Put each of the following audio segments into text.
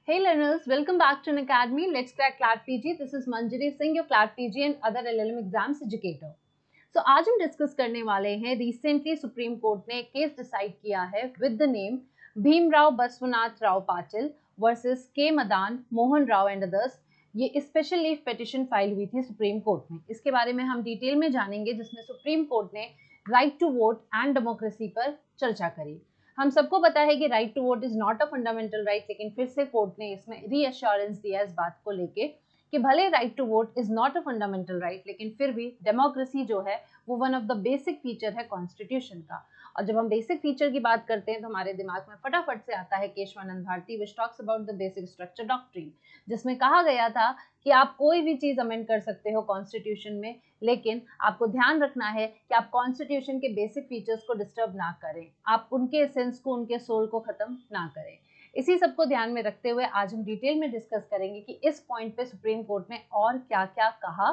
Hey learners, welcome back to Unacademy. Let's crack CLAT PG. This is Manjari Singh, your CLAT PG and other LLM exams educator. So आज हम discuss करने वाले हैं recently supreme court ने case decide किया है with the name Bhimrao Basavanath Rao Patil versus K Madan Mohan Rao and others. ये special leave petition file हुई थी सुप्रीम कोर्ट में। इसके बारे में हम डिटेल में जानेंगे, जिसमें सुप्रीम कोर्ट ने right to vote and democracy पर चर्चा करी। हम सबको पता है कि right to vote is not a fundamental right, लेकिन फिर से कोर्ट ने इसमें रीअश्योरेंस दिया इस बात को लेके कि भले right to vote is not a fundamental right, लेकिन फिर भी डेमोक्रेसी जो है वो one of the basic feature है कॉन्स्टिट्यूशन का। और जब हम बेसिक फीचर की बात करते हैं तो हमारे दिमाग में फटाफट से आता है Keshavananda Bharati which talks about the basic structure doctrine, जिसमें कहा गया था कि आप कोई भी चीज अमेंड कर सकते हो कॉन्स्टिट्यूशन में, लेकिन आपको ध्यान रखना है कि आप कॉन्स्टिट्यूशन के बेसिक फीचर्स को डिस्टर्ब ना करें, आप उनके एसेंस को, उनके सोल को खत्म ना करें। इसी सबको ध्यान में रखते हुए आज हम डिटेल में डिस्कस करेंगे कि इस पॉइंट पे सुप्रीम कोर्ट ने और क्या क्या कहा।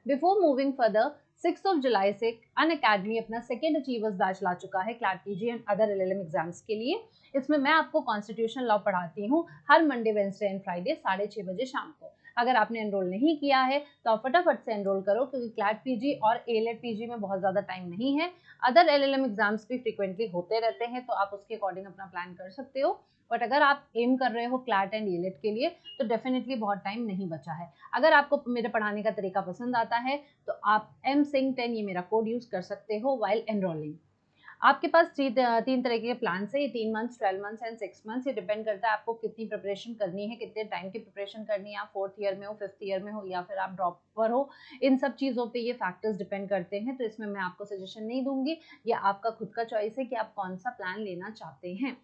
बिफोर मूविंग फर्दर, 6 जुलाई से अनअकैडमी अपना सेकेंड अचीवर्स बैच ला चुका है CLAT PG and other LLM exams के लिए। इसमें मैं आपको कॉन्स्टिट्यूशन लॉ पढ़ाती हूँ हर मंडे, वेडनेसडे एंड फ्राइडे 6:30 बजे शाम को। अगर आपने एनरोल नहीं किया है तो आप फटाफट से एनरोल करो, क्योंकि क्लैट पीजी और एलेट पीजी में बहुत ज़्यादा टाइम नहीं है। अदर एलएलएम एग्जाम्स भी फ्रिक्वेंटली होते रहते हैं, तो आप उसके अकॉर्डिंग अपना प्लान कर सकते हो। बट अगर आप एम कर रहे हो क्लैट एंड एलेट के लिए तो डेफिनेटली बहुत टाइम नहीं बचा है। अगर आपको मेरे पढ़ाने का तरीका पसंद आता है तो आप msing10 ये मेरा कोड यूज कर सकते हो वाइल एनरोलिंग। आपके पास तीन तरह के प्लान है, 3 मंथ्स, 12 मंथ्स एंड 6 मंथ्स। ये डिपेंड करता है आपको कितनी प्रिपरेशन करनी है, कितने टाइम की प्रिपरेशन करनी है। आप 4th ईयर में हो, 5th ईयर में हो, या फिर आप ड्रॉपर हो, इन सब चीज़ों पे ये फैक्टर्स डिपेंड करते हैं। तो इसमें मैं आपको सजेशन नहीं दूंगी, ये आपका खुद का चॉइस है कि आप कौन सा प्लान लेना चाहते हैं।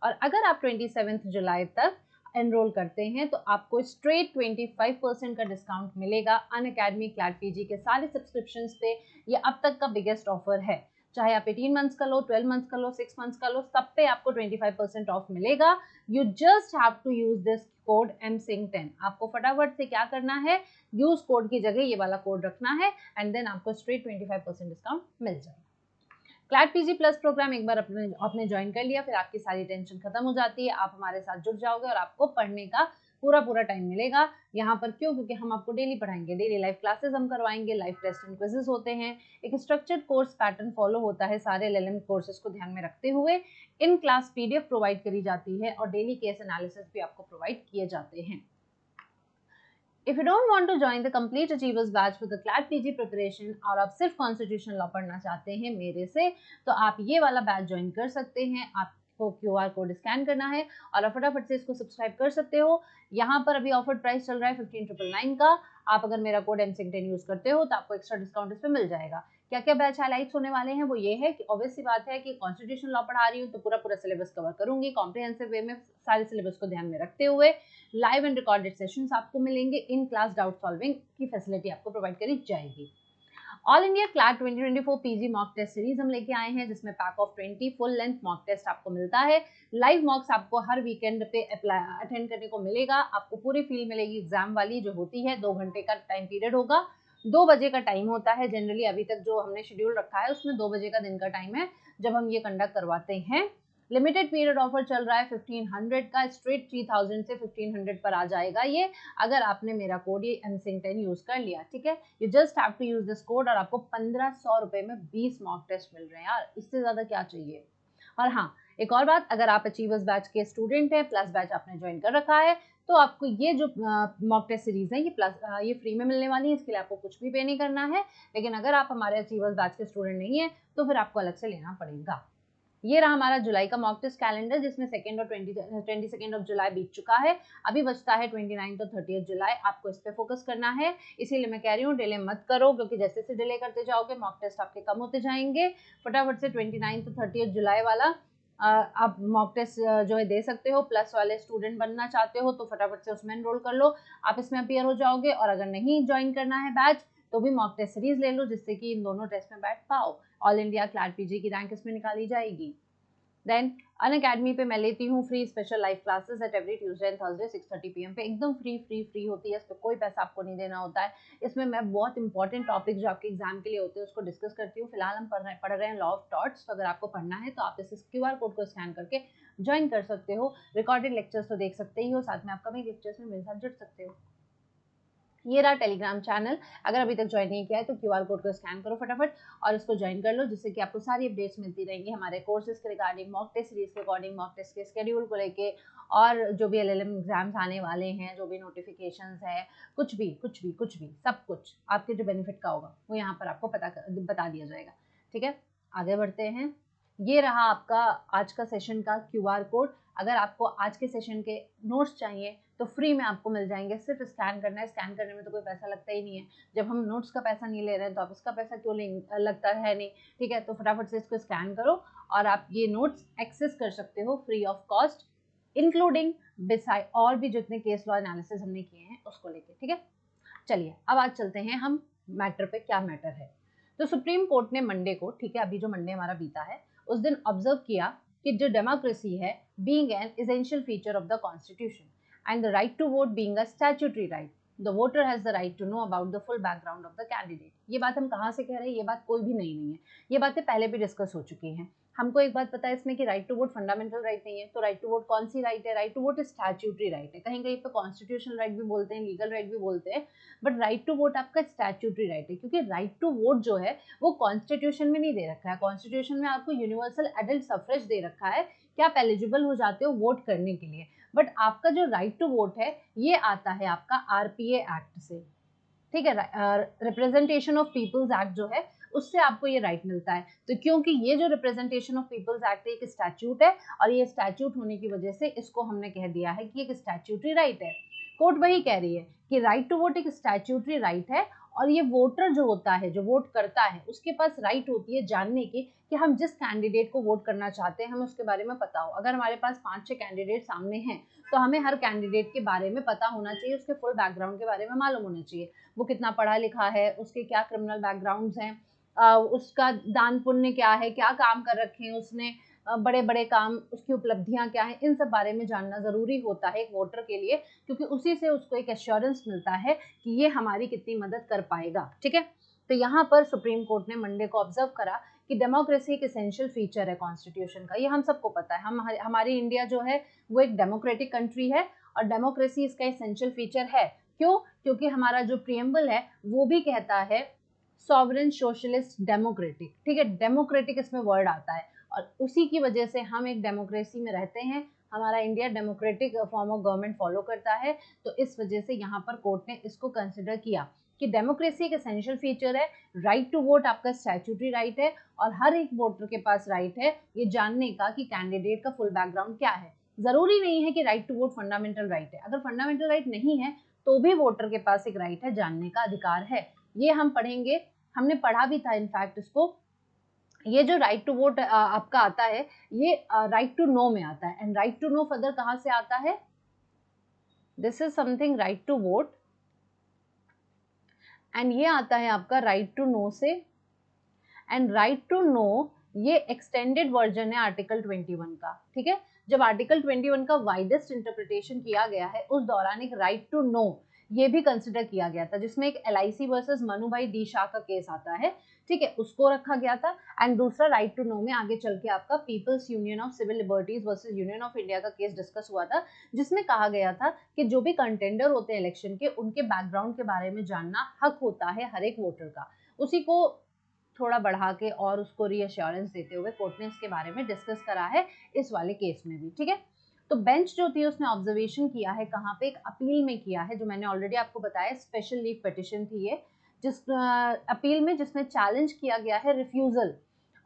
और अगर आप 27 जुलाई तक एनरोल करते हैं तो आपको स्ट्रेट 25% का डिस्काउंट मिलेगा अनअकैडमी क्लैट पीजी के सारे सब्सक्रिप्शंस पे। ये अब तक का बिगेस्ट ऑफर है। चाहे आप 18 मंथ्स का लो, 12 मंथ्स का लो, 6 मंथ्स का लो, सब पे आपको 25% ऑफ मिलेगा। You just have to use this code msing10। आपको फटाफट से क्या करना है, यूज कोड की जगह ये वाला कोड रखना है एंड देन आपको स्ट्रेट 25% डिस्काउंट मिल जाएगा। क्लैट पीजी प्लस प्रोग्राम एक बार आपने ज्वाइन कर लिया, फिर आपकी सारी टेंशन खत्म हो जाती है। आप हमारे साथ जुड़ जाओगे और आपको पढ़ने का पूरा टाइम मिलेगा यहाँ पर। क्यों? क्योंकि हम आपको डेली पढ़ाएंगे, डेली लाइव क्लासेस हम करवाएंगे, लाइव टेस्ट एंड क्विजेस होते हैं, एक स्ट्रक्चर्ड कोर्स पैटर्न फॉलो होता है सारे एलएलएम कोर्सेज को ध्यान में रखते हुए। इन क्लास पीडीएफ प्रोवाइड करी जाती है और डेली केस एनालिसिस भी आपको प्रोवाइड किए जाते हैं। If you don't want to join the Complete Achievers Batch for the CLAT PG preparation और आप सिर्फ कॉन्स्टिट्यूशन लॉ पढ़ना चाहते हैं मेरे से, तो आप ये वाला बैच ज्वाइन कर सकते हैं। आपको QR कोड स्कैन करना है और आप फटाफट से इसको सब्सक्राइब कर सकते हो। यहाँ पर अभी ऑफर प्राइस चल रहा है 15,999 का। आप अगर मेरा कोड msing10 यूज करते हो तो आपको एक्स्ट्रा डिस्काउंट इस पर मिल जाएगा। क्या क्या बैच हाईलाइट्स होने वाले हैं वो ये है कि ऑब्वियस सी बात है कि कॉन्स्टिट्यूशन लॉ पढ़ा रही हूँ तो पूरा सिलेबस कवर करूंगी कॉम्प्रिहेंसिव वे में, सारे सिलेबस को ध्यान में रखते हुए। लाइव एंड रिकॉर्डेड सेशंस आपको मिलेंगे, इन क्लास डाउट सॉल्विंग की फैसिलिटी आपको प्रोवाइड करी जाएगी। All India CLAT 2024 PG mock test series हम लेके आए हैं, जिसमें pack of 20 full length mock test आपको मिलता है। लाइव मॉक्स आपको हर वीकेंड पे अटेंड करने को मिलेगा। आपको पूरी फील मिलेगी एग्जाम वाली जो होती है। 2 घंटे का टाइम पीरियड होगा, 2 बजे का टाइम होता है जनरली। अभी तक जो हमने शेड्यूल रखा है उसमें 2 बजे का दिन का टाइम है जब हम ये कंडक्ट करवाते हैं। लिमिटेड पीरियड ऑफर चल रहा है 1500 का, स्ट्रेट 3000 से 1500 पर आ जाएगा ये, अगर आपने मेरा कोड ये msing10 यूज कर लिया। ठीक है, you just have to use this code और आपको 1500 रुपए में 20 मॉक टेस्ट मिल रहे हैं यार, इससे ज्यादा क्या चाहिए। और हाँ, एक और बात, अगर आप अचीवर्स बैच के स्टूडेंट हैं, प्लस बैच आपने ज्वाइन कर रखा है, तो आपको ये जो मॉक टेस्ट सीरीज है ये फ्री में मिलने वाली है। इसके लिए आपको कुछ भी पे नहीं करना है। लेकिन अगर आप हमारे अचीवर्स बैच के स्टूडेंट नहीं है तो फिर आपको अलग से लेना पड़ेगा। ये रहा हमारा जुलाई का मॉक टेस्ट कैलेंडर, जिसमें 2nd और 22nd ऑफ जुलाई बीत चुका है। अभी बचता है 29 और 30 जुलाई। आपको इस पे फोकस करना है, इसीलिए मैं कह रही हूँ डिले मत करो, क्योंकि जैसे जैसे डिले करते जाओगे मॉक टेस्ट आपके कम होते जाएंगे। फटाफट से 29 और 30 जुलाई वाला आप मॉक टेस्ट जो है दे सकते हो। प्लस वाले स्टूडेंट बनना चाहते हो तो फटाफट से उसमें एनरोल कर लो, आप इसमें अपीयर हो जाओगे। और अगर नहीं ज्वाइन करना है बैच तो भी मॉक टेस्ट सीरीज ले लो, जिससे कि इन दोनों टेस्ट में बैठ पाओ। ऑल इंडिया क्लैट पीजी की रैंक इसमें निकाली जाएगी। देन अनअकैडमी पे मैं लेती हूँ free special live classes at every Tuesday and Thursday 6:30 PM पे, एकदम फ्री होती है। इस पर कोई पैसा आपको नहीं देना होता है। इसमें मैं बहुत इंपॉर्टेंट टॉपिक जो आपके एग्जाम के लिए होते हैं उसको डिस्कस करती हूँ। फिलहाल हम पढ़ रहे हैं लॉ ऑफ टॉट्स, तो अगर आपको पढ़ना है तो आप इस QR कोड को स्कैन करके ज्वाइन कर सकते हो। रिकॉर्डेड लेक्चर्स तो देख सकते ही हो, साथ में अपकमिंग लेक्चर्स में मेरे साथ जुड़ सकते हो। ये रहा टेलीग्राम चैनल। अगर अभी तक ज्वाइन नहीं किया है तो क्यूआर कोड को स्कैन करो फटाफट और इसको ज्वाइन कर लो, जिससे कि आपको सारी अपडेट्स मिलती रहेंगी हमारे कोर्सेज के रिगार्डिंग, मॉक टेस्ट सीरीज के अकॉर्डिंग, मॉक टेस्ट के शेड्यूल को लेके, और जो भी एलएलएम एग्जाम्स आने वाले हैं, जो भी नोटिफिकेशंस है, कुछ भी सब कुछ आपके जो बेनिफिट का होगा वो यहाँ पर आपको बता दिया जाएगा। ठीक है, आगे बढ़ते हैं। ये रहा आपका आज का सेशन का क्यूआर कोड। अगर आपको आज के सेशन के नोट्स चाहिए तो फ्री में आपको मिल जाएंगे, सिर्फ स्कैन करना है। स्कैन करने में तो कोई पैसा लगता ही नहीं है। जब हम नोट्स का पैसा नहीं ले रहे हैं तो आप इसका पैसा क्यों लगता है नहीं। ठीक है, तो फटाफट से इसको स्कैन करो और आप ये नोट्स एक्सेस कर सकते हो free of cost, including beside और भी जितने केस लॉ एनालिसिस हमने किए हैं उसको लेके। ठीक है, चलिए अब आज चलते हैं हम मैटर पे। क्या मैटर है, तो सुप्रीम कोर्ट ने मंडे को, ठीक है अभी जो मंडे हमारा बीता है, उस दिन ऑब्जर्व किया कि जो डेमोक्रेसी है being an essential feature of the constitution and the right to vote being a statutory right, the voter has the right to know about the full background of the candidate। ये बात हम कहाँ से कह रहे हैं, ये बात कोई भी नई नहीं है, ये बातें पहले भी डिस्कस हो चुकी हैं। हमको एक बात पता है इसमें कि right to vote fundamental right नहीं है, तो राइट टू वोट कौन सी राइट है? Right to vote statutory right है। कहीं कहीं पे कॉन्स्टिट्यूशनल राइट भी बोलते हैं, लीगल राइट भी बोलते हैं, बट राइट टू वोट आपका स्टैट्यूटरी राइट है, क्योंकि राइट टू वोट जो है वो कॉन्स्टिट्यूशन में नहीं दे रखा है। कॉन्स्टिट्यूशन में आपको यूनिवर्सल एडल्ट सफरेज दे रखा है कि आप एलिजिबल हो जाते हो वोट करने के लिए, बट आपका जो राइट टू वोट है ये आता है आपका आरपीए एक्ट से। ठीक है, रिप्रेजेंटेशन ऑफ पीपल्स एक्ट जो है उससे आपको ये राइट मिलता है। तो क्योंकि ये जो रिप्रेजेंटेशन ऑफ पीपल्स एक्ट एक स्टैट्यूट है और ये स्टैट्यूट होने की वजह से इसको हमने कह दिया है कि एक स्टैट्यूटरी राइट है। कोर्ट वही कह रही है कि राइट टू वोट एक स्टैट्यूटरी राइट है और ये वोटर जो होता है, जो वोट करता है, उसके पास राइट होती है जानने की कि हम जिस कैंडिडेट को वोट करना चाहते हैं हमें उसके बारे में पता हो। अगर हमारे पास 5-6 कैंडिडेट सामने हैं तो हमें हर कैंडिडेट के बारे में पता होना चाहिए, उसके फुल बैकग्राउंड के बारे में मालूम होना चाहिए, वो कितना पढ़ा लिखा है, उसके क्या क्रिमिनल बैकग्राउंड्स हैं, उसका दान पुण्य क्या है, क्या काम कर रखे हैं उसने, बड़े बड़े काम, उसकी उपलब्धियां क्या हैं, इन सब बारे में जानना ज़रूरी होता है एक वोटर के लिए, क्योंकि उसी से उसको एक एश्योरेंस मिलता है कि ये हमारी कितनी मदद कर पाएगा। ठीक है, तो यहाँ पर सुप्रीम कोर्ट ने मंडे को ऑब्जर्व करा कि डेमोक्रेसी एक एसेंशियल फीचर है कॉन्स्टिट्यूशन का। ये हम सबको पता है, हमारी इंडिया जो है वो एक डेमोक्रेटिक कंट्री है और डेमोक्रेसी इसका एसेंशियल फीचर है। क्यों? क्योंकि हमारा जो प्रीएम्बल है वो भी कहता है सॉवरेन सोशलिस्ट डेमोक्रेटिक। ठीक है, डेमोक्रेटिक इसमें वर्ड आता है और उसी की वजह से हम एक डेमोक्रेसी में रहते हैं। हमारा India democratic form of government follow करता है, तो इस वजह से यहाँ पर कोर्ट ने इसको कंसिडर किया कि डेमोक्रेसी एक एसेंशियल फीचर है, राइट टू वोट आपका स्टैट्यूटरी राइट है और हर एक वोटर के पास राइट है ये जानने का कि कैंडिडेट का फुल बैकग्राउंड क्या है। जरूरी नहीं है कि right to vote fundamental right है, अगर फंडामेंटल राइट नहीं है तो भी वोटर के पास एक राइट है, जानने का अधिकार है। ये हम पढ़ेंगे, हमने पढ़ा भी था इनफैक्ट इसको। ये जो राइट टू वोट आपका आता है ये राइट टू नो में आता है, and right to know further कहाँ से आता है? This is something right to vote and ये आता है आपका राइट टू नो से, एंड राइट टू नो ये एक्सटेंडेड वर्जन है आर्टिकल 21 का। ठीक है, जब आर्टिकल 21 का वाइडेस्ट इंटरप्रिटेशन किया गया है उस दौरान एक राइट टू नो ये भी कंसिडर किया गया था, जिसमें एक LIC वर्सेस मनु भाई डी शाह का केस आता है। ठीक है, उसको रखा गया था। एंड दूसरा राइट टू नो में आगे चल के आपका people's union of civil liberties versus union of India का केस डिस्कस हुआ था, जिसमें कहा गया था कि जो भी कंटेंडर होते हैं इलेक्शन के उनके बैकग्राउंड के बारे में जानना हक होता है हर एक वोटर का। उसी को थोड़ा बढ़ा के और उसको रीअश्योरेंस देते हुए कोर्ट ने इसके बारे में डिस्कस करा है इस वाले केस में भी। ठीक है, तो बेंच जो थी उसने ऑब्जर्वेशन किया है कहाँ पे? एक अपील में किया है, जो मैंने ऑलरेडी आपको बताया स्पेशल लीव पिटिशन थी ये, जिस अपील में जिसमें चैलेंज किया गया है refusal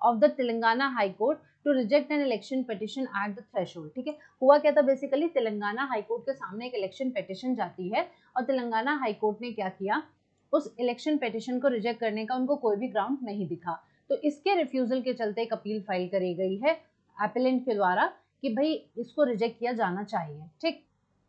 of the Telangana high court to reject an election petition at the threshold. ठीक है, हुआ क्या था बेसिकली, तेलंगाना हाई कोर्ट के सामने एक इलेक्शन पिटिशन जाती है और तेलंगाना हाई कोर्ट ने क्या किया, उस इलेक्शन पिटिशन को रिजेक्ट करने का उनको कोई भी ग्राउंड नहीं दिखा, तो इसके रिफ्यूजल के चलते एक अपील फाइल करी गई है एपेलेंट के द्वारा कि भाई इसको रिजेक्ट किया जाना चाहिए। ठीक,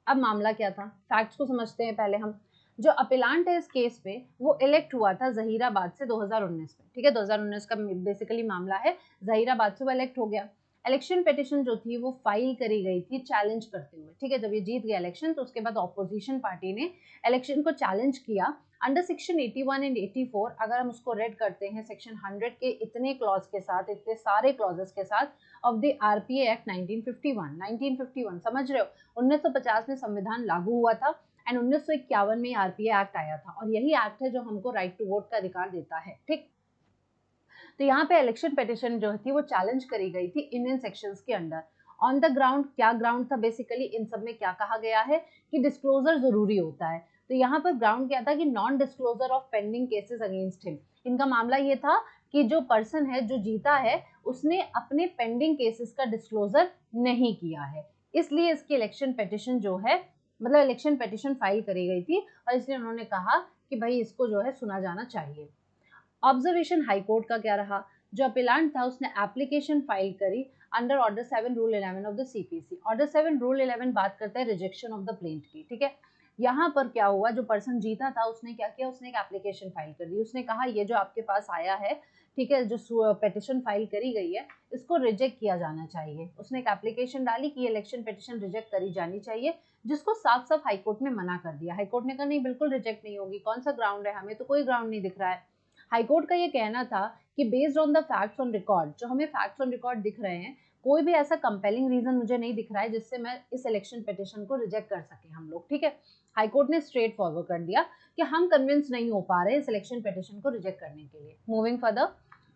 अब मामला क्या था, फैक्ट्स को समझते हैं पहले हम। जो अपीलांट है इस केस पे वो इलेक्ट हुआ था जहीराबाद से 2019 में। ठीक है, 2019 का बेसिकली मामला है, जहीराबाद से वो इलेक्ट हो गया। इलेक्शन पिटिशन जो थी वो फाइल करी गई थी चैलेंज करते हुए, ठीक है। जब ये जीत गया इलेक्शन तो उसके बाद ऑपोजिशन पार्टी ने इलेक्शन को चैलेंज किया अंडर सेक्शन 81 एंड 84। अगर हम उसको रेड करते हैं सेक्शन 100 के इतने क्लॉज के साथ, इतने सारे क्लॉजेस के साथ ऑफ द आरपीए एक्ट 1951 समझ रहे हो। 1950 में संविधान लागू हुआ था एंड 1951 में आरपीए एक्ट आया था और यही एक्ट है जो हमको राइट टू वोट का अधिकार देता है, ठीक। तो यहाँ पे इलेक्शन पिटिशन जो थी वो चैलेंज करी गई थी इंडियन सेक्शंस के अंडर। ऑन द ग्राउंड क्या ग्राउंड था, बेसिकली इन सब में क्या कहा गया है कि डिस्क्लोजर जरूरी होता है। तो यहाँ पर ग्राउंड क्या था कि non disclosure of pending cases against him. इनका मामला ये था कि जो पर्सन है जो जीता है उसने अपने पेंडिंग केसेस का डिस्क्लोजर नहीं किया है, इसलिए इसकी इलेक्शन पिटिशन जो है मतलब इलेक्शन पिटिशन फाइल करी गई थी और इसलिए उन्होंने कहा कि भाई इसको जो है सुना जाना चाहिए। ऑब्जर्वेशन हाईकोर्ट का क्या रहा, जो अपीलांट था उसने एप्लीकेशन फाइल करी under order 7 rule 11 of the CPC. Order 7 rule 11 बात करता है रिजेक्शन ऑफ द प्लेंट की, ठीक है। यहाँ पर क्या हुआ, जो पर्सन जीता था उसने क्या किया, उसने एक एप्लीकेशन फाइल कर दी। उसने कहा ये जो आपके पास आया है, ठीक है, जो पिटिशन फाइल करी गई है इसको रिजेक्ट किया जाना चाहिए। उसने एक एप्लीकेशन डाली कि इलेक्शन पिटिशन रिजेक्ट करी जानी चाहिए, जिसको साफ साफ हाईकोर्ट ने मना कर दिया। हाईकोर्ट ने कहा नहीं बिल्कुल रिजेक्ट नहीं होगी, कौन सा ग्राउंड है, हमें तो कोई ग्राउंड नहीं दिख रहा है। हाईकोर्ट का ये कहना था कि based on the facts on record, जो हमें फैक्ट्स ऑन रिकॉर्ड दिख रहे हैं, कोई भी ऐसा कंपेलिंग रीजन मुझे नहीं दिख रहा है जिससे मैं इस इलेक्शन पिटिशन को रिजेक्ट कर सके हम लोग, ठीक है। हाईकोर्ट ने स्ट्रेट फॉरवर्ड कर दिया कि हम कन्विंस नहीं हो पा रहे इस इलेक्शन पिटिशन को रिजेक्ट करने के लिए। मूविंग फर्दर,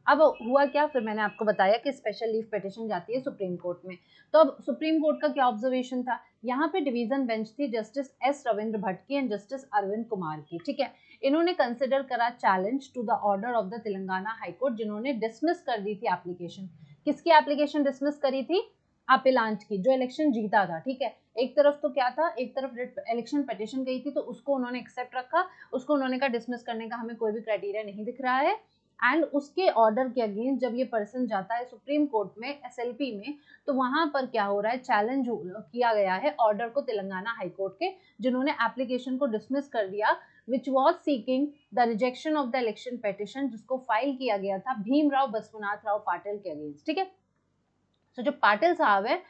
अब हुआ क्या, फिर मैंने आपको बताया कि स्पेशल लीव पिटिशन जाती है सुप्रीम कोर्ट में। तो अब सुप्रीम कोर्ट का क्या ऑब्जर्वेशन था, यहाँ पे डिवीजन बेंच थी जस्टिस एस रविंद्र भट्ट की एंड जस्टिस अरविंद कुमार की, ठीक है। इन्होंने कंसिडर करा challenge to the order of the Telangana high court, जिन्होंने डिसमिस कर दी थी एप्लीकेशन। किसकी एप्लीकेशन डिसमिस करी थी, अपीलांट की, जो इलेक्शन जीता था, ठीक है। एक तरफ तो क्या था, एक तरफ इलेक्शन पिटिशन गई थी तो उसको उन्होंने एक्सेप्ट रखा, उसको उन्होंने कहा डिसमिस करने का हमें कोई भी क्राइटेरिया नहीं दिख रहा है। एंड उसके ऑर्डर के अगेंस्ट जब ये पर्सन जाता है सुप्रीम कोर्ट में एसएलपी में, तो वहां पर क्या हो रहा है, चैलेंज किया गया है ऑर्डर को तेलंगाना हाईकोर्ट के, जिन्होंने एप्लीकेशन को डिसमिस कर दिया which was seeking the rejection of the election petition, जिसको फाइल किया गया था भीमराव बसवनाथ राव पाटिल के अगेंस्ट, ठीक है। तो जो पाटिल साहब है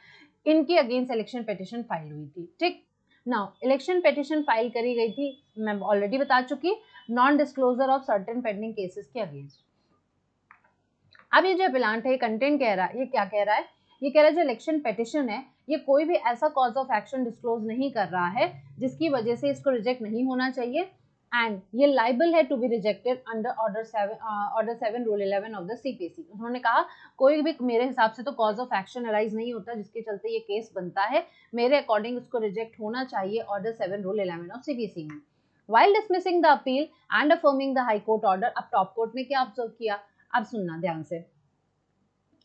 इनके अगेंस्ट इलेक्शन पिटिशन फाइल हुई थी, ठीक। नाउ इलेक्शन पिटिशन फाइल करी गई थी, मैं ऑलरेडी बता चुकी, non disclosure of certain pending cases के अगेंस्ट। अब ये जो अपीलांट है कंटेंट कह रहा है, ये क्या कह रहा है, ये कह रहा है जो इलेक्शन पिटिशन है ये कोई भी ऐसा कॉज ऑफ एक्शन डिस्क्लोज नहीं कर रहा है जिसकी वजह से इसको रिजेक्ट नहीं होना चाहिए एंड ये लाइबल है to be rejected under order 7 rule 11 of the CPC. उन्होंने कहा कोई भी मेरे हिसाब से तो कॉज ऑफ एक्शन अराइज नहीं होता जिसके चलते ये केस बनता है, मेरे अकॉर्डिंग इसको रिजेक्ट होना चाहिए ऑर्डर 7 रूल 11 ऑफ सीपीसी में। While dismissing the appeal and affirming the high court order, अब टॉप कोर्ट ने क्या ऑब्जर्व किया, अब सुनना ध्यान से।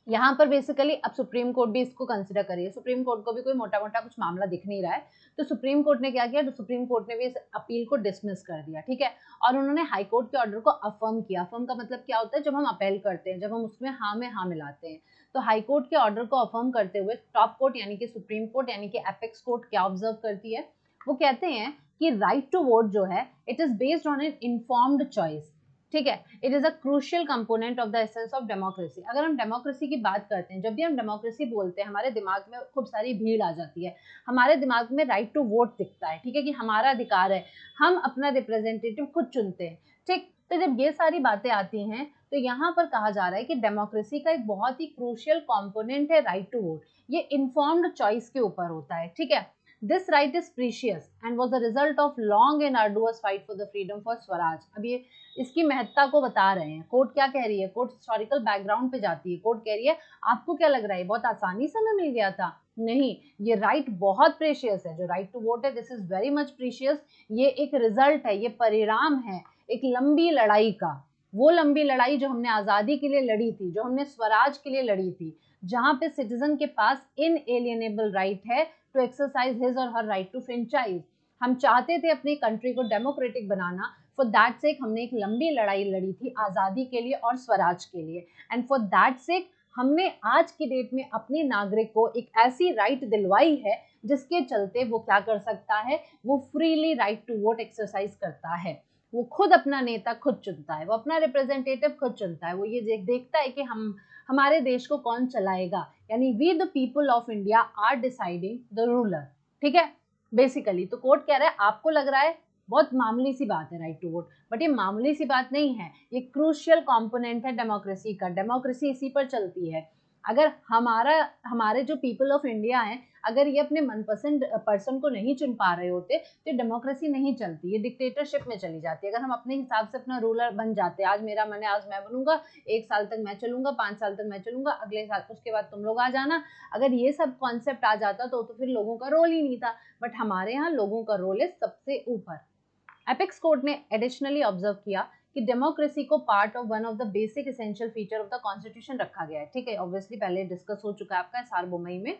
यहाँ पर बेसिकली अब सुप्रीम कोर्ट भी इसको कंसिडर करिए, सुप्रीम कोर्ट को भी कोई मोटा मोटा कुछ मामला दिख नहीं रहा है, तो सुप्रीम कोर्ट ने क्या किया, तो सुप्रीम कोर्ट ने भी इस अपील को डिसमिस कर दिया, ठीक है। और उन्होंने हाई कोर्ट के ऑर्डर को अफर्म किया। अफर्म का मतलब क्या होता है, जब हम अपील करते हैं, जब हम उसमें हाँ में हाँ मिलाते हैं, तो हाई कोर्ट के ऑर्डर को अफर्म करते हुए टॉप कोर्ट यानी कि सुप्रीम कोर्ट यानी कि एपेक्स कोर्ट क्या ऑब्जर्व करती है, वो कहते हैं कि राइट टू वोट जो है it is based on an informed choice, ठीक है। It is a crucial component of the essence of democracy. अगर हम डेमोक्रेसी की बात करते हैं, जब भी हम डेमोक्रेसी बोलते हैं हमारे दिमाग में खूब सारी भीड़ आ जाती है, हमारे दिमाग में राइट टू वोट दिखता है, ठीक है, कि हमारा अधिकार है, हम अपना रिप्रेजेंटेटिव खुद चुनते हैं, ठीक। तो जब ये सारी बातें आती हैं तो यहाँ पर कहा जा रहा है कि डेमोक्रेसी का एक बहुत ही क्रूशियल कंपोनेंट है राइट टू वोट, ये इन्फॉर्म्ड चॉइस के ऊपर होता है, ठीक है। This right is precious and was the result of long and arduous fight for the freedom for Swaraj। अब ये इसकी महत्ता को बता रहे हैं। कोर्ट क्या कह रही है, कोर्ट हिस्टोरिकल बैकग्राउंड पे जाती है, कोर्ट कह रही है आपको क्या लग रहा है बहुत आसानी से हमें मिल गया था, नहीं, ये राइट बहुत प्रेशियस है, जो राइट टू वोट है this is very much precious. ये एक रिजल्ट है, ये परिणाम है एक लंबी लड़ाई का, वो लंबी लड़ाई जो हमने आजादी के लिए लड़ी थी, जो हमने स्वराज के लिए लड़ी थी, जहां पे सिटीजन के पास इनएलिएनेबल राइट है टू एक्सरसाइज हिज और हर राइट टू फ्रेंचाइज। हम चाहते थे अपनी कंट्री को democratic banana, for that sake हमने एक लंबी लड़ाई लड़ी थी आज़ादी के लिए और स्वराज के लिए, एंड फॉर दैट सेक हमने आज की डेट में अपने नागरिक को एक ऐसी राइट दिलवाई है जिसके चलते वो क्या कर सकता है, वो freely right to vote exercise करता है, वो खुद अपना नेता खुद चुनता है, वो अपना रिप्रेजेंटेटिव खुद चुनता है, वो ये देखता है कि हमारे देश को कौन चलाएगा, यानी we the people of India are deciding the ruler. ठीक है, बेसिकली तो कोर्ट कह रहा है आपको लग रहा है बहुत मामूली सी बात है राइट टू वोट, बट ये मामूली सी बात नहीं है, ये क्रूशियल कंपोनेंट है डेमोक्रेसी का। डेमोक्रेसी इसी पर चलती है। अगर हमारे जो पीपल ऑफ इंडिया हैं, अगर ये अपने मनपसंद पर्सन को नहीं चुन पा रहे होते तो डेमोक्रेसी नहीं चलती, ये डिक्टेटरशिप में चली जाती है। अगर हम अपने हिसाब से अपना रूलर बन जाते, आज मेरा मन है आज मैं बनूंगा, 1 साल तक मैं चलूंगा, 5 साल तक मैं चलूंगा, अगले साल उसके बाद तुम लोग आ जाना, अगर ये सब कॉन्सेप्ट आ जाता तो फिर लोगों का रोल ही नहीं था। बट हमारे यहाँ लोगों का रोल है सबसे ऊपर। एपेक्स कोर्ट ने एडिशनली ऑब्जर्व किया कि डेमोक्रेसी को part of one of the basic essential feature of the constitution रखा गया है। ठीक है, ऑब्वियसली पहले डिस्कस हो चुका है आपका सार्वभौमई में।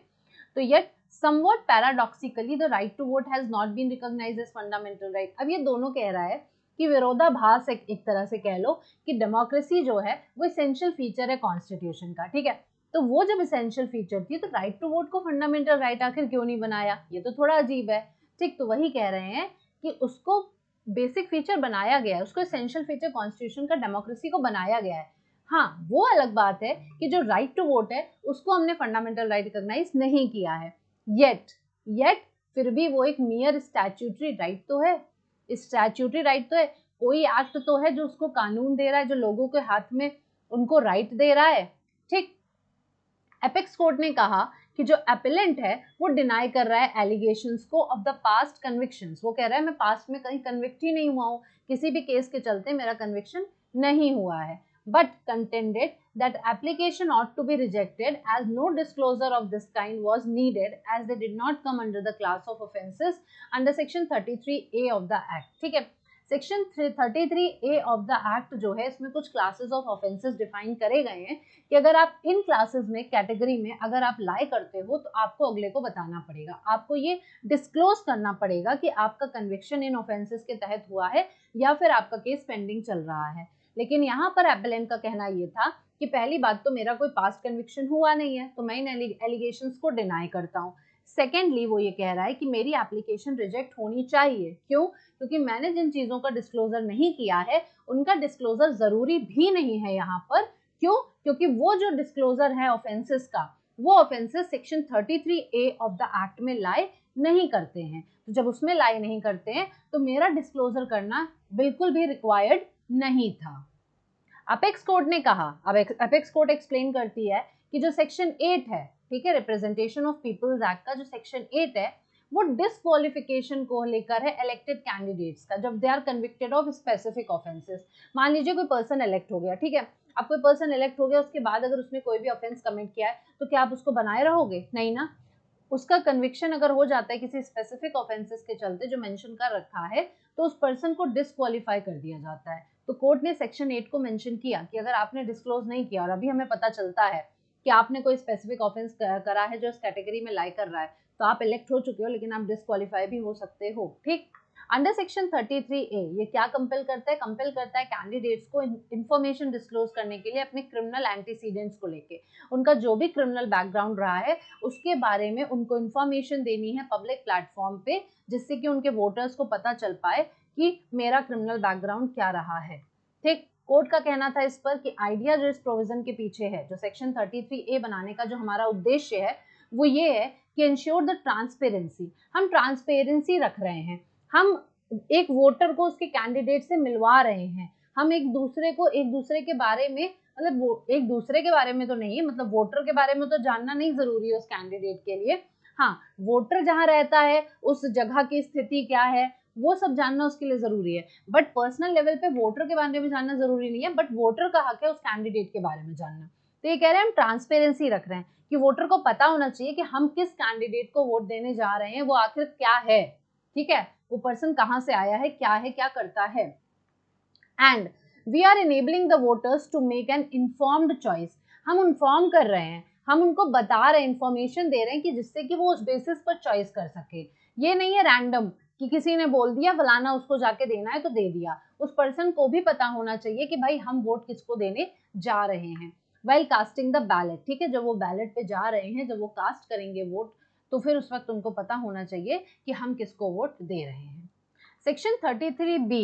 तो yet somewhat paradoxically the right to vote has not been recognised as fundamental right. अब ये दोनों कह रहा है कि विरोधाभास एक तरह से कह लो कि डेमोक्रेसी जो है वो एसेंशियल फीचर है कॉन्स्टिट्यूशन का। ठीक है, तो वो जब एसेंशियल फीचर थी तो राइट टू वोट को फंडामेंटल राइट आखिर क्यों नहीं बनाया, ये तो थोड़ा अजीब है। ठीक, तो वही कह रहे हैं कि उसको बेसिक फीचर बनाया गया है, उसको एसेंशियल फीचर कॉन्स्टिट्यूशन का डेमोक्रेसी को बनाया गया है। हाँ, वो अलग बात है कि जो राइट टू वोट है उसको हमने फंडामेंटल राइट रिकॉग्नाइज नहीं किया है येट फिर भी वो एक मियर स्टैट्यूटरी राइट तो है, स्टैट्यूटरी राइट तो है, कोई एक्ट तो है जो उसको कानून दे रहा है, जो लोगों के हाथ में उनको राइट दे रहा है। ठीक, एपेक्स कोर्ट ने कहा कि जो एपेलेंट है वो डिनाई कर रहा है एलिगेशंस को ऑफ द पास्ट कन्विक्शंस। वो कह रहा है मैं पास्ट में कहीं कन्विक्ट ही नहीं हुआ हूँ, किसी भी केस के चलते मेरा कन्विक्शन नहीं हुआ है, but contended that application ought to be rejected as no disclosure of this kind was needed as they did not come under the class of offences under section 33A of the act। ठीक है, section 33A of the act जो है इसमें कुछ classes of offences define करे गए हैं कि अगर आप इन क्लासेस में कैटेगरी में अगर आप लाई करते हो तो आपको अगले को बताना पड़ेगा, आपको ये डिस्क्लोज करना पड़ेगा कि आपका कन्विक्शन इन ऑफेंसेस के तहत हुआ है या फिर आपका केस पेंडिंग चल रहा है। लेकिन यहाँ पर एपेलेंट का कहना ये था कि पहली बात तो मेरा कोई पास्ट कन्विक्शन हुआ नहीं है तो मैं इन एलिगेशंस को डिनाई करता हूँ। सेकेंडली वो ये कह रहा है कि मेरी एप्लीकेशन रिजेक्ट होनी चाहिए, क्यों? क्योंकि मैंने जिन चीज़ों का डिस्क्लोजर नहीं किया है उनका डिस्क्लोजर ज़रूरी भी नहीं है यहाँ पर। क्यों? क्योंकि वो जो डिस्क्लोजर है ऑफेंसेस का, वो offences section 33A of the act में लाई नहीं करते हैं। तो जब उसमें लाई नहीं करते हैं तो मेरा डिस्क्लोजर करना बिल्कुल भी रिक्वायर्ड नहीं था। अपेक्स कोर्ट ने कहा, अब अपेक्स कोर्ट एक्सप्लेन करती है कि जो सेक्शन 8 है, ठीक है, रिप्रेजेंटेशन ऑफ पीपल्स एक्ट का जो सेक्शन 8 है वो डिस्क्वालिफिकेशन को लेकर है इलेक्टेड कैंडिडेट्स का जब they are convicted of specific offences. मान लीजिए कोई पर्सन इलेक्ट हो गया, ठीक है, अब कोई पर्सन इलेक्ट हो गया, उसके बाद अगर उसने कोई भी ऑफेंस कमिट किया है तो क्या आप उसको बनाए रहोगे? नहीं ना। उसका कन्विक्शन अगर हो जाता है किसी स्पेसिफिक ऑफेंसेस के चलते जो मेंशन कर रखा है तो उस पर्सन को डिस्क्वालीफाई कर दिया जाता है। तो कोर्ट ने सेक्शन 8 को मेंशन किया कि अगर आपने डिस्क्लोज नहीं किया और अभी हमें पता चलता है कि आपने कोई स्पेसिफिक ऑफेंस करा है जो इस कैटेगरी में लाई कर रहा है तो आप इलेक्ट हो चुके हो लेकिन आप डिस्क्वालीफाई भी हो सकते हो। ठीक, अंडर सेक्शन 33A ये क्या कंपेल करता है? कंपेल करता है कैंडिडेट्स को इंफॉर्मेशन डिस्क्लोज करने के लिए अपने क्रिमिनल एंटीसीडेंट्स को लेके, उनका जो भी क्रिमिनल बैकग्राउंड रहा है उसके बारे में उनको इंफॉर्मेशन देनी है पब्लिक प्लेटफॉर्म पे, जिससे कि उनके वोटर्स को पता चल पाए कि मेरा क्रिमिनल बैकग्राउंड क्या रहा है। ठीक, कोर्ट का कहना था इस पर कि आइडिया जो इस प्रोविजन के पीछे है, जो सेक्शन 33A बनाने का जो हमारा उद्देश्य है वो ये है कि इंश्योर द ट्रांसपेरेंसी। हम ट्रांसपेरेंसी रख रहे हैं, हम एक वोटर को उसके कैंडिडेट से मिलवा रहे हैं, हम एक दूसरे के बारे में, मतलब एक दूसरे के बारे में तो नहीं, मतलब वोटर के बारे में तो जानना नहीं जरूरी है उस कैंडिडेट के लिए। हाँ, वोटर जहाँ रहता है उस जगह की स्थिति क्या है वो सब जानना उसके लिए जरूरी है, बट पर्सनल लेवल पे वोटर के बारे में जानना जरूरी नहीं है, बट वोटर का हक है उस कैंडिडेट के बारे में जानना। तो ये कह रहे हैं हम ट्रांसपेरेंसी रख रहे हैं कि वोटर को पता होना चाहिए कि हम किस कैंडिडेट को वोट देने जा रहे हैं, वो आखिर क्या है, ठीक है, वो पर्सन कहाँ से आया है, क्या करता है। And we are enabling the voters to make an informed choice. हम इन्फॉर्म कर रहे हैं, हम उनको बता रहे हैं, इंफॉर्मेशन दे रहे हैं कि जिससे कि वो उस बेसिस पर चॉइस कर सके। ये नहीं है रैंडम कि किसी ने बोल दिया फलाना उसको जाके देना है तो दे दिया। उस पर्सन को भी पता होना चाहिए कि भाई हम वोट किसको देने जा रहे हैं। वेल कास्टिंग द बैलेट, ठीक है, जब वो बैलेट पे जा रहे हैं, जब वो कास्ट करेंगे वोट, तो फिर उस वक्त उनको पता होना चाहिए कि हम किसको वोट दे रहे हैं। सेक्शन 33B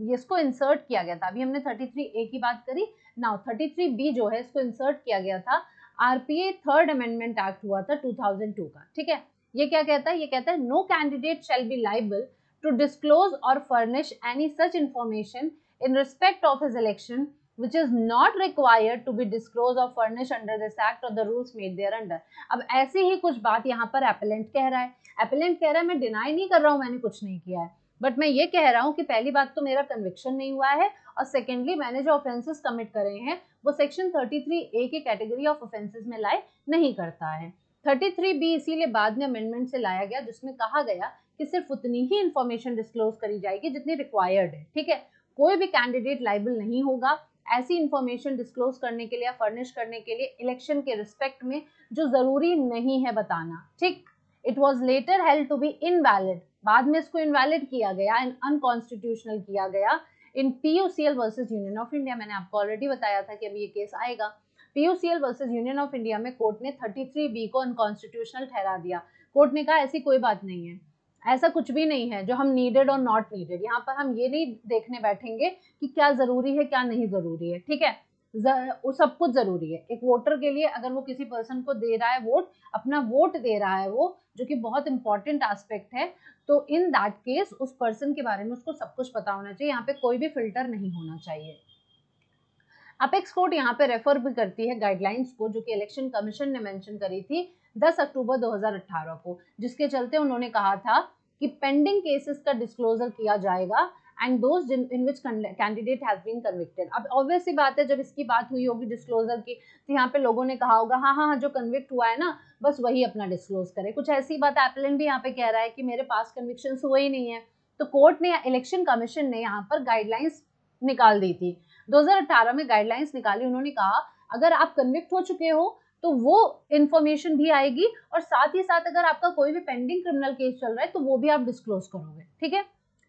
इसको इंसर्ट किया गया था, अभी हमने 33A की बात करी, नाउ 33B जो है इसको इंसर्ट किया गया था, आरपीए थर्ड अमेंडमेंट एक्ट हुआ था 2002 का, ठीक है। ये क्या कहता है, ये कहता है no candidate shall be liable to disclose और furnish any such information in respect of his election which is not required to be disclosed or furnished under this act or the rules made thereunder। अब ऐसी ही कुछ बात यहाँ पर appellant कह रहा है। एपेलेंट कह रहा है मैं डिनाई नहीं कर रहा हूँ मैंने कुछ नहीं किया है, बट मैं ये कह रहा हूँ कि पहली बात तो मेरा कन्विक्शन नहीं हुआ है, और सेकेंडली मैंने जो ऑफेंसेस कमिट करे हैं वो सेक्शन 33A की कैटेगरी ऑफ ऑफेंसेस में लाए नहीं करता है। 33B इसीलिए बाद में अमेंडमेंट से लाया गया जिसमें कहा गया कि सिर्फ उतनी ही इंफॉर्मेशन डिस्क्लोज करी जाएगी जितनी रिक्वायर्ड है, ठीक है। कोई भी कैंडिडेट लाइबल नहीं होगा ऐसी इंफॉर्मेशन डिस्क्लोज करने के लिए या फर्निश करने के लिए इलेक्शन के रिस्पेक्ट में जो जरूरी नहीं है बताना, ठीक। It was later held to be invalid, बाद में इसको इनवैलिड किया गया एंड अनकॉन्स्टिट्यूशनल किया गया इन PUCL versus union of India. मैंने आपको ऑलरेडी बताया था कि अभी ये केस आएगा। PUCL versus union of India में कोर्ट ने 33B को अनकॉन्स्टिट्यूशनल ठहरा दिया। कोर्ट ने कहा ऐसी कोई बात नहीं है, ऐसा कुछ भी नहीं है जो हम नीडेड और नॉट नीडेड, यहाँ पर हम ये नहीं देखने बैठेंगे कि क्या जरूरी है क्या नहीं जरूरी है, ठीक है। वो सब कुछ जरूरी है एक वोटर के लिए। अगर वो किसी पर्सन को दे रहा है वोट, अपना वोट दे रहा है वो, जो कि बहुत इंपॉर्टेंट एस्पेक्ट है, तो इन दैट केस उस पर्सन के बारे में उसको सब कुछ पता होना चाहिए। यहाँ पे कोई भी फिल्टर नहीं होना चाहिए। अपेक्स कोर्ट यहाँ पे रेफर भी करती है गाइडलाइंस को जो कि इलेक्शन कमीशन ने मेंशन करी थी 10 अक्टूबर 2018 को, जिसके चलते उन्होंने कहा था कि पेंडिंग केसेस का डिस्क्लोजर किया जाएगा and those in which candidate has been convicted. अब ऑब्वियस सी बात है जब इसकी बात हुई होगी डिस्क्लोजर की, तो यहाँ पे लोगों ने कहा होगा हाँ हाँ जो कन्विक्ट हुआ है ना बस वही अपना डिस्क्लोज करे। कुछ ऐसी बात एप्लेंट भी यहाँ पे कह रहा है कि मेरे पास कन्विक्शन हुए ही नहीं है। तो कोर्ट ने, इलेक्शन कमीशन ने यहाँ पर गाइडलाइंस निकाल दी थी 2018 में, गाइडलाइंस निकाली। उन्होंने कहा अगर आप कन्विक्ट हो चुके हो तो वो इन्फॉर्मेशन भी आएगी, और साथ ही साथ अगर आपका कोई भी पेंडिंग क्रिमिनल केस चल रहा है तो वो भी आप डिस्क्लोज करोगे, ठीक है।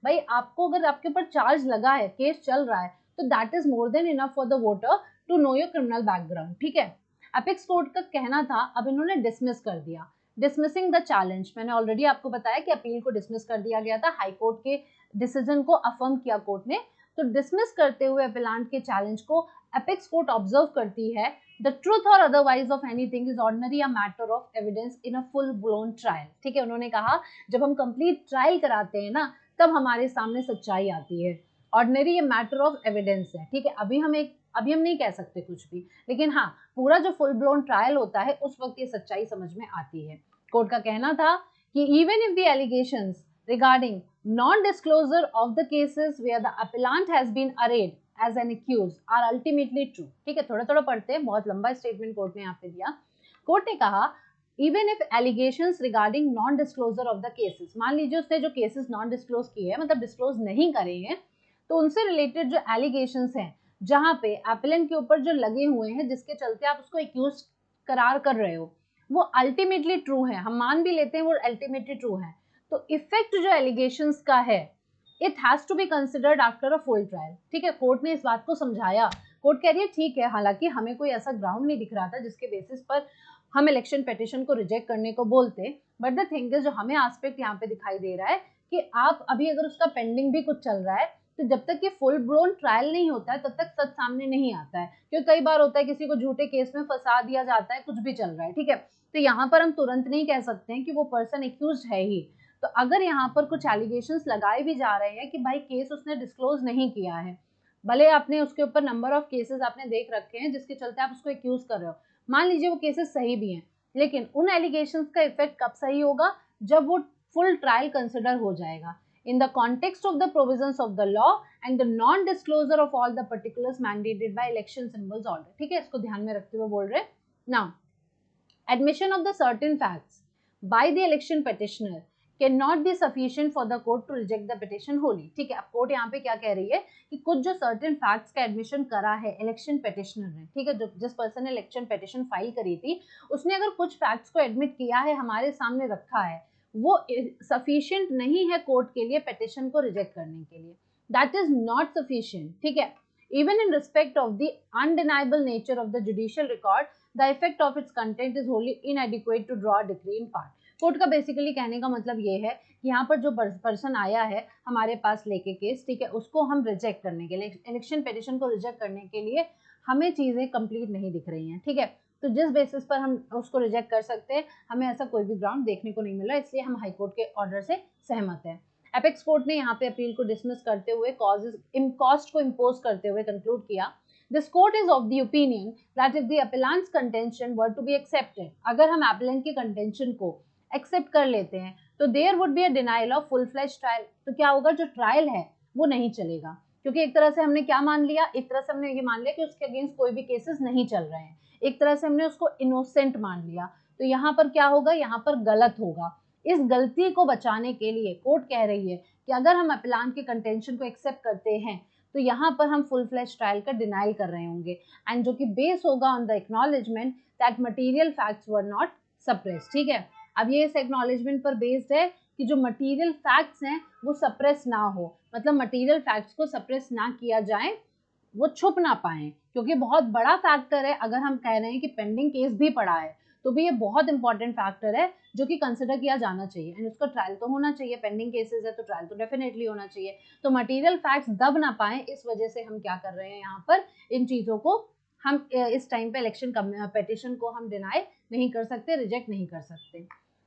भाई आपको अगर आपके ऊपर चार्ज लगा है, केस चल रहा है, तो that is more than enough for the voter to know your criminal background, ठीक है। अपेक्स कोर्ट का कहना था, अब इन्होंने डिसमिस कर दिया। डिसमिसिंग द चैलेंज, मैंने ऑलरेडी आपको बताया कि अपील को डिसमिस कर दिया गया था, हाई कोर्ट के डिसीजन को अफर्म किया कोर्ट ने। तो डिसमिस करते हुए अपीलांट के चैलेंज को अपेक्स कोर्ट ऑब्जर्व करती है द ट्रूथ और otherwise of anything is ordinary a matter of evidence in a full blown trial, ठीक है। उन्होंने कहा जब हम कंप्लीट ट्रायल कराते हैं ना तब हमारे सामने सच्चाई आती है। ऑर्डिनरी ये मैटर ऑफ एविडेंस है, ठीक है। अभी हम नहीं कह सकते कुछ भी, लेकिन हाँ पूरा जो फुल ब्लोन ट्रायल होता है उस वक्त ये सच्चाई समझ में आती है। कोर्ट का कहना था कि even if the allegations regarding non-disclosure of the cases where the appellant has been arraigned as an accused are ultimately true, ठीक है। थोड़ा थोड़ा पढ़ते हैं, बहुत लंबा स्टेटमेंट कोर्ट ने यहाँ पे दिया। कोर्ट ने कहा even if allegations regarding non-disclosure of the cases, मान लीजिए उसने जो केसेस नॉन डिस्क्लोज किए हैं, मतलब डिस्क्लोज नहीं करे हैं, तो उनसे रिलेटेड जो एलिगेशंस हैं जहाँ पे एपेलेंट के ऊपर जो लगे हुए हैं जिसके चलते आप उसको एक्यूज करार कर रहे हो वो अल्टीमेटली ट्रू है, हम मान भी लेते हैं वो अल्टीमेटली ट्रू है, तो इफेक्ट जो एलिगेशंस का है it has to be considered after a full trial, ठीक है। कोर्ट ने इस बात को समझाया। कोर्ट कह रही है ठीक है, हालांकि हमें कोई ऐसा ग्राउंड नहीं दिख रहा था जिसके बेसिस पर हम इलेक्शन पिटीशन को रिजेक्ट करने को बोलते, बट द थिंग इज जो हमें एस्पेक्ट यहाँ पे दिखाई दे रहा है कि आप अभी अगर उसका पेंडिंग भी कुछ चल रहा है तो जब तक ये फुल ब्लोन ट्रायल नहीं होता है तब तक सच सामने नहीं आता है, क्योंकि कई बार होता है किसी को झूठे केस में फंसा दिया जाता है, कुछ भी चल रहा है, ठीक है। तो यहाँ पर हम तुरंत नहीं कह सकते हैं कि वो पर्सन एक्यूज है ही। तो अगर यहाँ पर कुछ एलिगेशंस लगाए भी जा रहे हैं कि भाई केस उसने डिस्क्लोज नहीं किया है, भले आपने उसके ऊपर नंबर ऑफ केसेस आपने देख रखे हैं जिसके चलते आप उसको एक्यूज कर रहे हो, मान लीजिए वो केसेस सही भी हैं, लेकिन उन एलिगेशंस का इफेक्ट कब सही होगा, जब वो फुल ट्रायल कंसिडर हो जाएगा in the context of the provisions of the law and the non disclosure of all the particulars mandated by election symbols order, ठीक है। इसको ध्यान में रखते हुए बोल रहे हैं। now admission of the certain facts by the election petitioner cannot be sufficient for the court to reject the petition wholly, ठीक है। अब कोर्ट यहाँ पे क्या कह रही है कि कुछ जो सर्टेन फैक्ट्स का एडमिशन करा है इलेक्शन पिटिशनर ने, ठीक है, जो जिस पर्सन ने इलेक्शन पिटिशन फाइल करी थी उसने अगर कुछ फैक्ट्स को एडमिट किया है, हमारे सामने रखा है, वो सफिशिएंट नहीं है कोर्ट के लिए पिटिशन को रिजेक्ट करने के लिए, दैट इज नॉट सफिशिएंट, ठीक है। Even in respect of the undeniable nature of the judicial record the effect of its content is wholly inadequate to draw decree in part. Court का basically कहने का मतलब ये है कि यहाँ पर जो पर्सन आया है हमारे पास लेके केस, ठीक है, उसको हम रिजेक्ट करने के लिए, इलेक्शन पिटिशन को रिजेक्ट करने के लिए हमें चीज़ें कंप्लीट नहीं दिख रही हैं, ठीक है। तो जिस बेसिस पर हम उसको रिजेक्ट कर सकते हैं, हमें ऐसा कोई भी ग्राउंड देखने को नहीं मिला, इसलिए हम हाई कोर्ट के ऑर्डर से सहमत हैं। एपेक्स कोर्ट ने यहाँ पे अपील को डिसमिस करते हुए कॉस्ट को इम्पोज करते हुए कंक्लूड किया, this court is of the opinion that if the appellants contention were to be accepted, अगर हम अपीलेंट के कंटेंशन को एक्सेप्ट कर लेते हैं तो there would be a denial of full fledge trial, तो क्या होगा, जो ट्रायल है वो नहीं चलेगा, क्योंकि एक तरह से हमने क्या मान लिया, एक तरह से हमने ये मान लिया कि उसके अगेंस्ट कोई भी केसेस नहीं चल रहे हैं, एक तरह से हमने उसको इनोसेंट मान लिया। तो यहाँ पर क्या होगा, यहाँ पर गलत होगा। इस गलती को बचाने के लिए कोर्ट कह रही है कि अगर हम अपीलेंट के कंटेंशन को एक्सेप्ट करते हैं तो यहाँ पर हम फुल फ्लेज ट्रायल का डिनाइल कर रहे होंगे, एंड जो कि बेस होगा on the acknowledgement that material facts were not suppress, ठीक है। अब ये इस एक्नॉलेजमेंट पर बेस्ड है कि जो मटेरियल फैक्ट्स हैं वो सप्रेस ना हो, मतलब मटेरियल फैक्ट्स को सप्रेस ना किया जाए, वो छुप ना पाए, क्योंकि बहुत बड़ा फैक्टर है। अगर हम कह रहे हैं कि पेंडिंग केस भी पड़ा है तो भी ये बहुत इंपॉर्टेंट फैक्टर है जो कि कंसिडर किया जाना चाहिए, एंड उसका ट्रायल तो होना चाहिए, पेंडिंग केसेस है तो ट्रायल तो डेफिनेटली होना चाहिए। तो मटेरियल फैक्ट्स दब ना पाए, इस वजह से हम क्या कर रहे हैं, यहाँ पर इन चीज़ों को हम इस टाइम पे इलेक्शन पेटिशन को हम डिनाई नहीं कर सकते, रिजेक्ट नहीं कर सकते।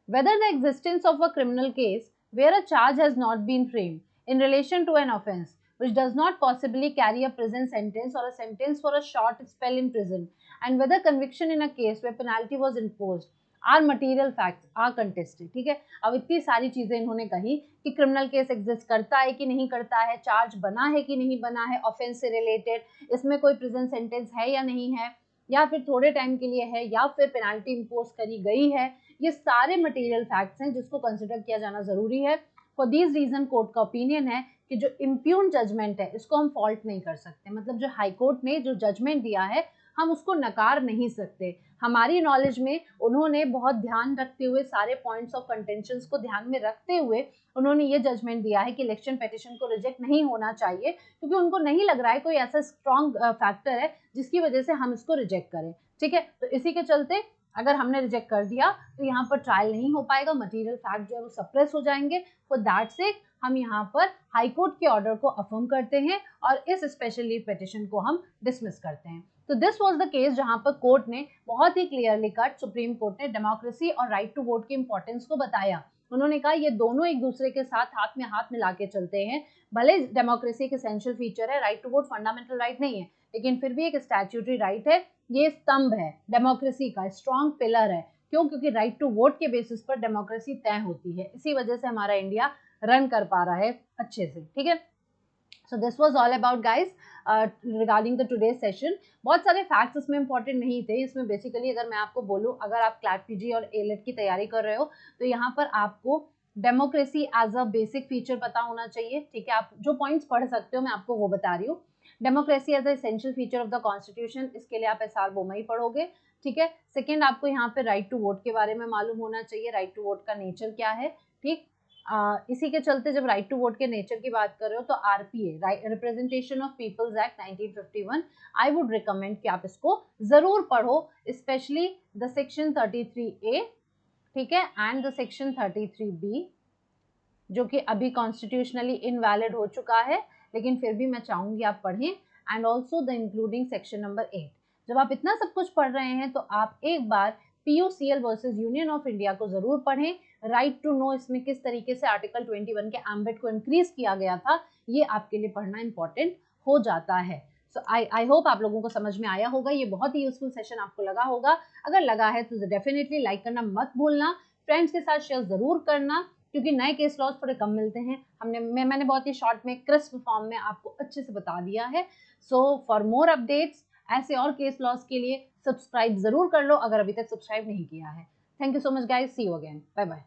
Whether the existence of a criminal case where a charge has not been framed in relation to an offence which does not possibly carry a prison sentence or a sentence for a short spell in prison, and whether conviction in a case where penalty was imposed are material facts are contested, ठीक है। अब इतनी सारी चीजें इन्होंने कही कि criminal case exist करता है कि नहीं करता है, चार्ज बना है कि नहीं बना है ऑफेंस से रिलेटेड, इसमें कोई प्रिजन सेंटेंस है या नहीं है, या फिर थोड़े टाइम के लिए है, या फिर पेनाल्टी इम्पोज करी गई है, ये सारे मटेरियल फैक्ट्स हैं जिसको कंसिडर किया जाना जरूरी है। फॉर दिस रीजन कोर्ट का ओपिनियन है कि जो इम्प्यून जजमेंट है इसको हम फॉल्ट नहीं कर सकते, मतलब जो हाई कोर्ट ने जो जजमेंट दिया है हम उसको नकार नहीं सकते। हमारी नॉलेज में उन्होंने बहुत ध्यान रखते हुए, सारे पॉइंट्स ऑफ कंटेंशंस को ध्यान में रखते हुए उन्होंने ये जजमेंट दिया है कि इलेक्शन पेटिशन को रिजेक्ट नहीं होना चाहिए, क्योंकि उनको नहीं लग रहा है कोई ऐसा स्ट्रॉन्ग फैक्टर है जिसकी वजह से हम इसको रिजेक्ट करें, ठीक है। तो इसी के चलते अगर हमने रिजेक्ट कर दिया तो यहाँ पर ट्रायल नहीं हो पाएगा, मटेरियल फैक्ट जो है वो सप्रेस हो जाएंगे। फॉर दैट सेक हम यहाँ पर हाई कोर्ट के ऑर्डर को अफर्म करते हैं और इस स्पेशल लीव पिटिशन को हम डिसमिस करते हैं। तो दिस वाज द केस जहाँ पर कोर्ट ने बहुत ही क्लियरली कट, सुप्रीम कोर्ट ने डेमोक्रेसी और राइट टू वोट की इंपॉर्टेंस को बताया। उन्होंने कहा ये दोनों एक दूसरे के साथ हाथ में हाथ मिला के चलते हैं। भले डेमोक्रेसी एक एसेंशियल फीचर है, right to vote fundamental right नहीं है, लेकिन फिर भी एक स्टैट्यूटरी राइट है, ये स्तंभ है डेमोक्रेसी का, स्ट्रॉन्ग पिलर है। क्यों? क्योंकि राइट टू वोट के बेसिस पर डेमोक्रेसी तय होती है, इसी वजह से हमारा इंडिया रन कर पा रहा है अच्छे से, ठीक है। So this was all about guys regarding the today session. बहुत सारे फैक्ट्स इसमें इंपॉर्टेंट नहीं थे, इसमें बेसिकली अगर मैं आपको बोलूं, अगर आप क्लैट पीजी और एलेट की तैयारी कर रहे हो तो यहाँ पर आपको democracy as a basic feature पता होना चाहिए, ठीक है। आप जो पॉइंट्स पढ़ सकते हो मैं आपको वो बता रही हूँ। Democracy as a essential feature of the constitution, इसके लिए आप एसआर बोमई पढ़ोगे, ठीक है। सेकेंड, आपको यहाँ पे राइट टू वोट के बारे में मालूम होना चाहिए, राइट टू वोट का नेचर क्या है, ठीक। इसी के चलते जब राइट टू वोट के नेचर की बात कर रहे हो तो RPA, representation of peoples act 1951, I would recommend कि आप इसको जरूर पढ़ो, स्पेशली द सेक्शन 33A, ठीक है, एंड द सेक्शन 33B, जो कि अभी कॉन्स्टिट्यूशनली इनवैलिड हो चुका है, लेकिन फिर भी मैं चाहूंगी आप पढ़ें, and also the including section number 8। जब आप इतना सब कुछ पढ़ रहे हैं तो आप एक बार PUCL versus union of India को जरूर पढ़ें। राइट टू नो, इसमें किस तरीके से आर्टिकल 21 के एम्बिट को इंक्रीज किया गया था, ये आपके लिए पढ़ना इंपॉर्टेंट हो जाता है। सो आई होप आप लोगों को समझ में आया होगा, ये बहुत ही यूजफुल सेशन आपको लगा होगा। अगर लगा है तो डेफिनेटली लाइक करना मत भूलना, फ्रेंड्स के साथ शेयर जरूर करना, क्योंकि नए केस लॉज थोड़े कम मिलते हैं। मैंने बहुत ही शॉर्ट में क्रिस्प फॉर्म में आपको अच्छे से बता दिया है। सो फॉर मोर अपडेट्स, ऐसे और केस लॉज के लिए सब्सक्राइब जरूर कर लो अगर अभी तक सब्सक्राइब नहीं किया है। Thank you so much guys, see you again, bye bye.